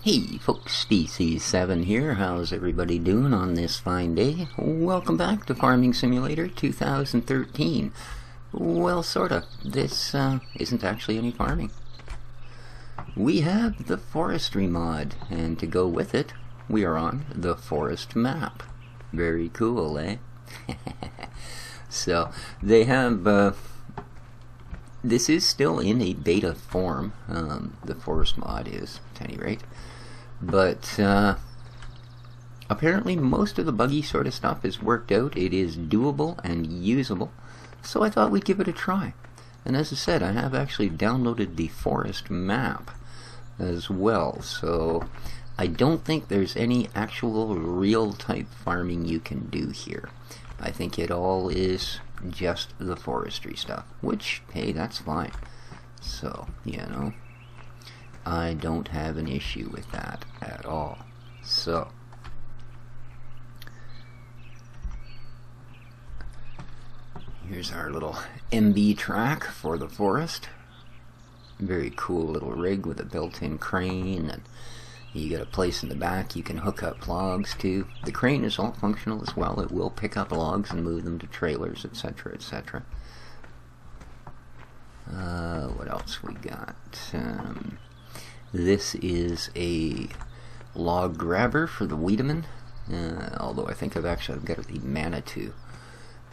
Hey folks, DC7 here. How's everybody doing on this fine day? Welcome back to Farming Simulator 2013. Well, sorta. This isn't actually any farming. We have the forestry mod, and to go with it, we are on the forest map. Very cool, eh? So, they have, this is still in a beta form, the forest mod is, at any rate. But apparently most of the buggy sort of stuff is worked out. It is doable and usable, so I thought we'd give it a try. And as I said, I have actually downloaded the forest map as well, so I don't think there's any actual real type farming you can do here. I think it all is just the forestry stuff, which, hey, that's fine. So, you know, I don't have an issue with that at all. So, here's our little MB track for the forest. Very cool little rig with a built-in crane, and you got a place in the back you can hook up logs to. The crane is all functional as well. It will pick up logs and move them to trailers, etc., etc. What else we got? This is a log grabber for the Wiedemann, although I think I've got the Manitou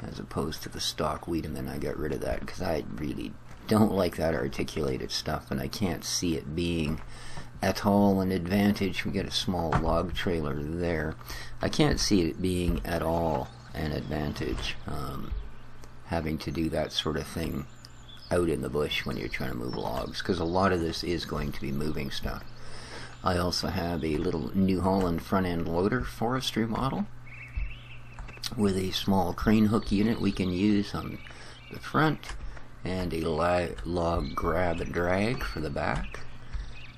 as opposed to the stock Wiedemann. I got rid of that because I really don't like that articulated stuff, and I can't see it being at all an advantage. We got a small log trailer there. I can't see it being at all an advantage, having to do that sort of thing out in the bush when you're trying to move logs, because a lot of this is going to be moving stuff. I also have a little New Holland front end loader forestry model with a small crane hook unit we can use on the front, and a log grab and drag for the back.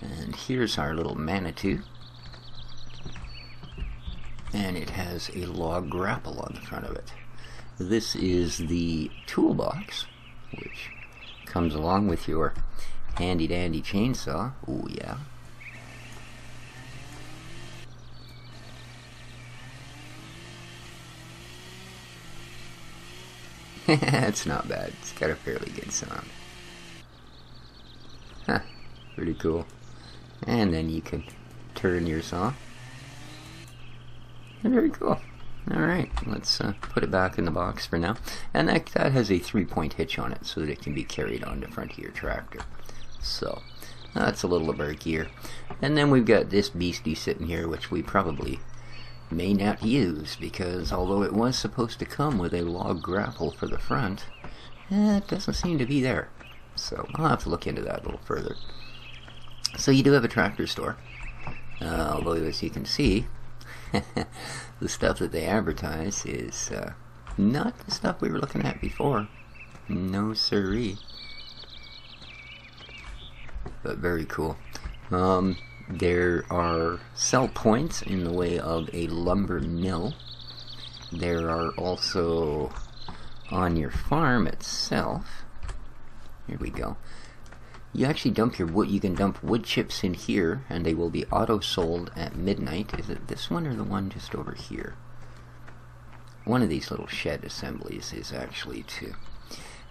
And here's our little Manitou, and it has a log grapple on the front of it. This is the toolbox, which comes along with your handy dandy chainsaw. Oh yeah. It's not bad. It's got a fairly good sound. Huh, pretty cool. And then you can turn your saw. Very cool. Alright, let's put it back in the box for now. And that has a 3-point hitch on it so that it can be carried on the front of your tractor. So, that's a little of our gear. And then we've got this beastie sitting here, which we probably may not use, because although it was supposed to come with a log grapple for the front, it doesn't seem to be there. So, I'll have to look into that a little further. So you do have a tractor store, although as you can see, the stuff that they advertise is not the stuff we were looking at before. No siree. But very cool. There are sell points in the way of a lumber mill. There are also on your farm itself. Here we go. You actually dump your wood. You can dump wood chips in here, and they will be auto-sold at midnight. Is it this one or the one just over here? One of these little shed assemblies is actually to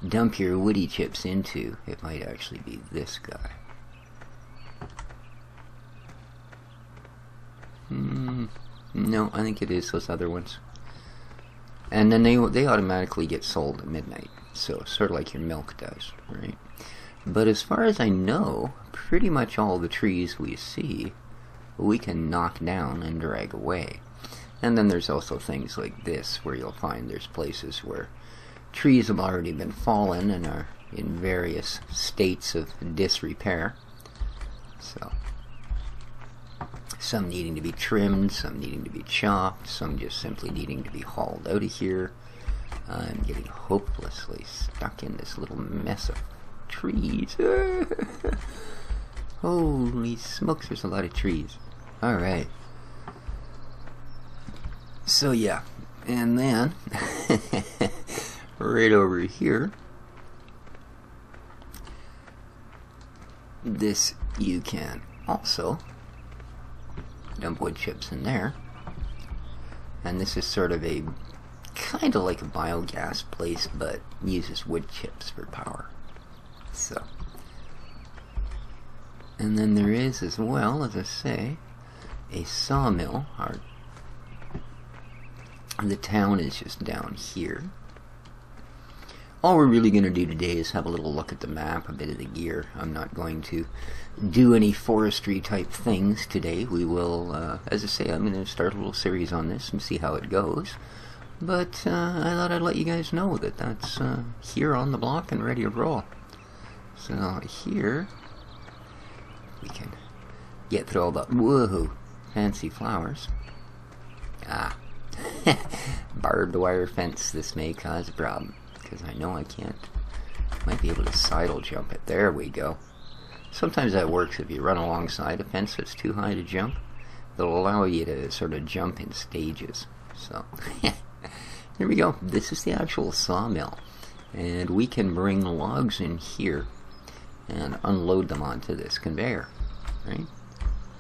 dump your woody chips into. It might actually be this guy. No, I think it is those other ones. And then they automatically get sold at midnight. So, sort of like your milk does, right? But as far as I know, pretty much all the trees we see, we can knock down and drag away. And then there's also things like this, where you'll find there's places where trees have already been fallen and are in various states of disrepair. So, some needing to be trimmed, some needing to be chopped, some just simply needing to be hauled out of here. I'm getting hopelessly stuck in this little mess of trees. Holy smokes, there's a lot of trees. Alright. So yeah, and then right over here, this you can also dump wood chips in there. And this is sort of a kind of like a biogas place, but uses wood chips for power. So, and then there is, as well, as I say, a sawmill. The town is just down here. All we're really going to do today is have a little look at the map, a bit of the gear. I'm not going to do any forestry type things today. We will, as I say, I'm going to start a little series on this and see how it goes. But I thought I'd let you guys know that that's here on the block and ready to roll. So here, we can get through all the, woohoo, fancy flowers. Ah, barbed wire fence. This may cause a problem, because I know I can't. Might be able to sidle jump it. There we go. Sometimes that works if you run alongside a fence that's too high to jump. It'll allow you to sort of jump in stages. So, here we go. This is the actual sawmill. And we can bring logs in here and unload them onto this conveyor, right?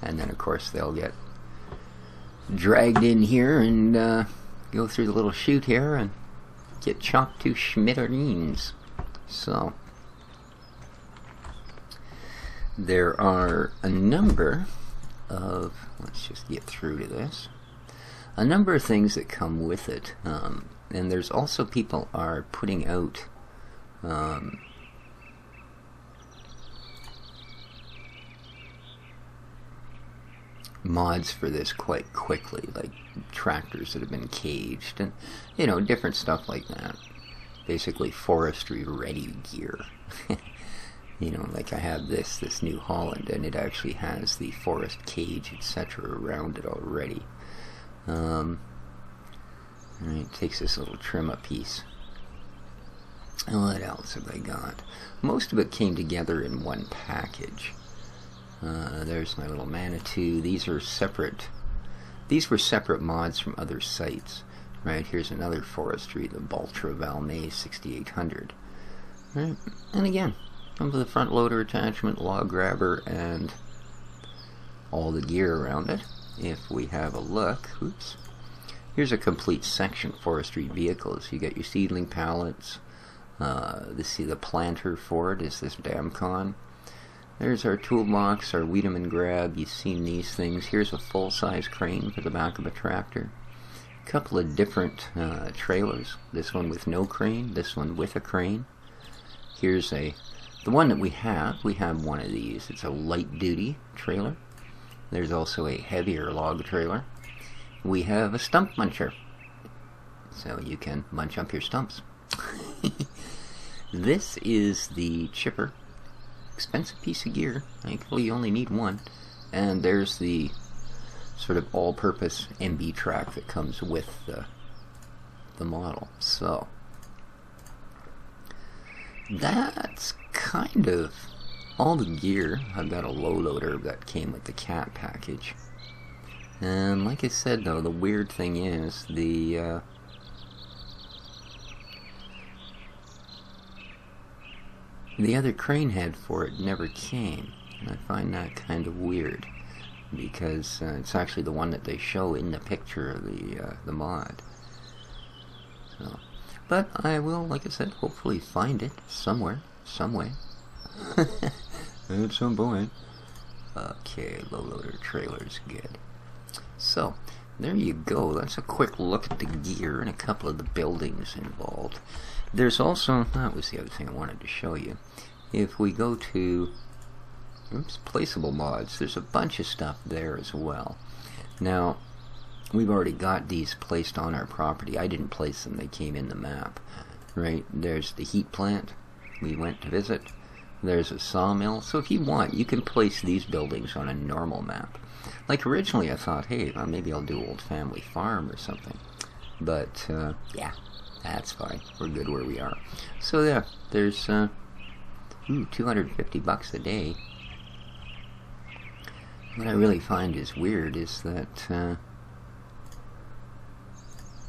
And then, of course, they'll get dragged in here and go through the little chute here and get chopped to smithereens. So, there are a number of, let's just get through to this, a number of things that come with it. And there's also people are putting out mods for this quite quickly, like tractors that have been caged and, you know, different stuff like that. Basically forestry ready gear. You know, like I have this New Holland, and it actually has the forest cage, etc. around it already. Alright, takes this little trim a piece. And what else have I got? Most of it came together in one package. There's my little Manitou. These are separate. These were separate mods from other sites. Right, here's another forestry, the Baltra Valmay 6800. Right, and again, comes with a front loader attachment, log grabber, and all the gear around it. If we have a look, oops, here's a complete section, forestry vehicles. You got your seedling pallets. The planter for it is this Damcon. There's our toolbox, our Wiedemann grab. You've seen these things. Here's a full-size crane for the back of a tractor. A couple of different trailers. This one with no crane, this one with a crane. Here's the one that we have one of these. It's a light-duty trailer. There's also a heavier log trailer. We have a stump muncher, so you can munch up your stumps. This is the chipper. Expensive piece of gear. Thankfully you only need one. And there's the sort of all-purpose MB track that comes with the model. So that's kind of all the gear. I've got a low loader that came with the cat package. And like I said though, the weird thing is the other crane head for it never came, and I find that kind of weird, because it's actually the one that they show in the picture of the mod. So, but I will, like I said, hopefully find it somewhere, some way, at some point. Okay, low loader trailer's good. So, there you go. That's a quick look at the gear and a couple of the buildings involved. There's also, that was the other thing I wanted to show you. If we go to, oops, placeable mods, there's a bunch of stuff there as well. Now, we've already got these placed on our property. I didn't place them, they came in the map. Right, there's the heat plant we went to visit. There's a sawmill. So if you want, you can place these buildings on a normal map. Like originally I thought, hey, well, maybe I'll do Old Family Farm or something. But, yeah. That's fine. We're good where we are. So yeah, there's $250 a day. What I really find is weird is that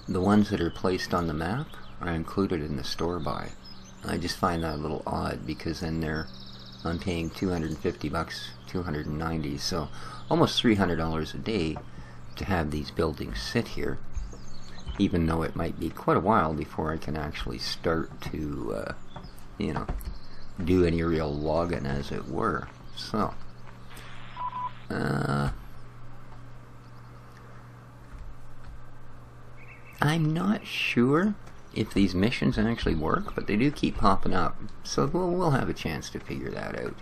the ones that are placed on the map are included in the store buy. I just find that a little odd, because then they're I'm paying $250, 290, so almost $300 a day to have these buildings sit here, even though it might be quite a while before I can actually start to, you know, do any real logging, as it were. So, I'm not sure if these missions actually work, but they do keep popping up, so we'll have a chance to figure that out.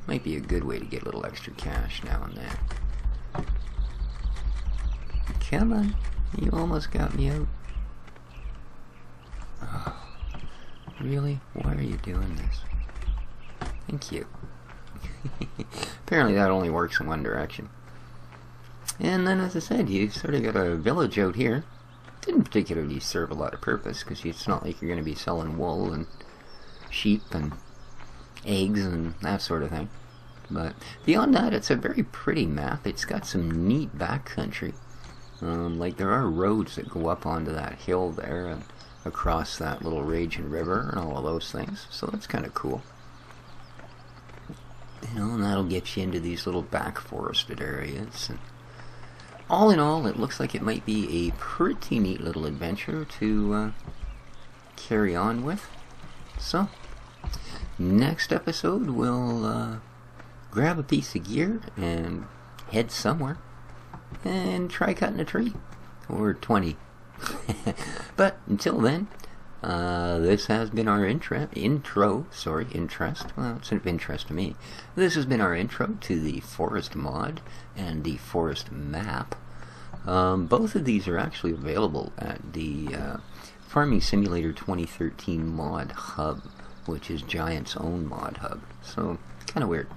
Might be a good way to get a little extra cash now and then. Come on, you almost got me out. Oh, really? Why are you doing this? Thank you. Apparently that only works in one direction. And then, as I said, you sort of got a village out here. Didn't particularly serve a lot of purpose, because it's not like you're going to be selling wool and sheep and eggs and that sort of thing. But beyond that, it's a very pretty map. It's got some neat backcountry. Like, there are roads that go up onto that hill there and across that little raging river and all of those things. So that's kind of cool. You know, and that'll get you into these little back forested areas. And all in all, it looks like it might be a pretty neat little adventure to carry on with. So, next episode we'll grab a piece of gear and head somewhere and try cutting a tree. Or 20. But until then, this has been our interest. Well, it's of interest to me. This has been our intro to the forest mod and the forest map. Both of these are actually available at the Farming Simulator 2013 mod hub, which is Giant's own mod hub. So, kind of weird.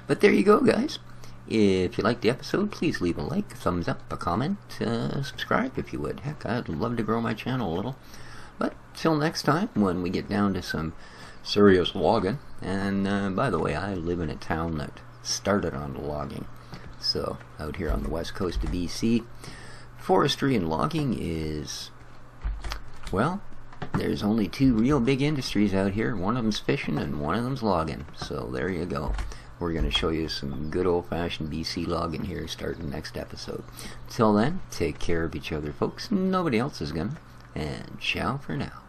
But there you go, guys. If you liked the episode, please leave a like, a thumbs up, a comment, subscribe if you would. Heck, I'd love to grow my channel a little. But till next time, when we get down to some serious logging. And by the way, I live in a town that started on logging. So, out here on the west coast of BC, forestry and logging is, well, there's only two real big industries out here. One of them's fishing and one of them's logging. So there you go. We're going to show you some good old-fashioned BC logging here starting next episode. Till then, take care of each other, folks. Nobody else is going to. And ciao for now.